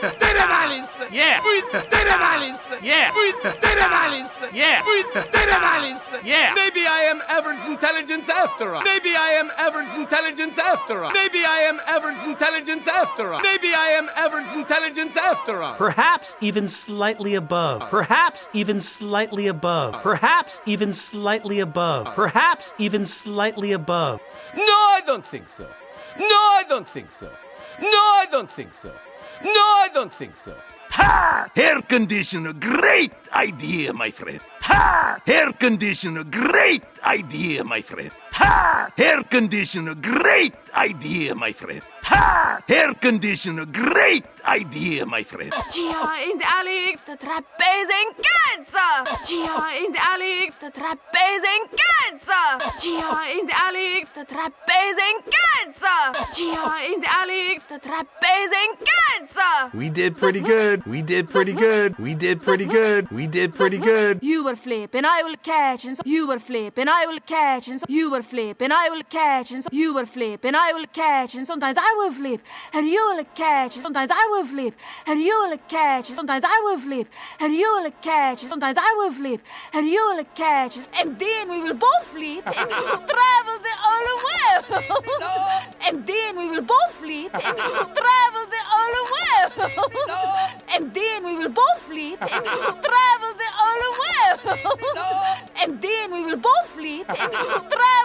Terralis! Yeah! Terralis! Yeah! Terralis! Yeah! Terralis! Yeah! Maybe I am average intelligence after all. Maybe I am average intelligence after all. Maybe I am average intelligence after all. Maybe I am average intelligence after all. Perhaps even slightly above. Perhaps even slightly above. Perhaps even slightly above. Perhaps even slightly above. No, I don't think so. No, I don't think so. No, I don't think so. No, I don't think so. Ha! Air conditioner, great idea, my friend. Ha! Air conditioner, great idea, my friend. Ha! Air conditioner, great idea, my friend. Ha! Air conditioner, great idea, my friend. Gia in de Alex, de trapeze in cancer. Gia in de Alex, de trapeze in cancer. Gia in de Alex, de trapeze in cancer. Gia in de Alex, de trapeze in cancer. We did pretty good. We did pretty good. We did pretty good. We did pretty good. You will flip and I will catch and you will flip and I will catch and you will flip and I will catch and you will flip and I will catch and sometimes I will flip and you will catch. Sometimes I will flip and you will catch. Sometimes I will flip and you will catch. Sometimes I will flip and you will catch. And then we will both flip and travel the whole world. And then we will both flip and travel the whole world. And then we will both flip and travel the whole world. And then we will both flip and travel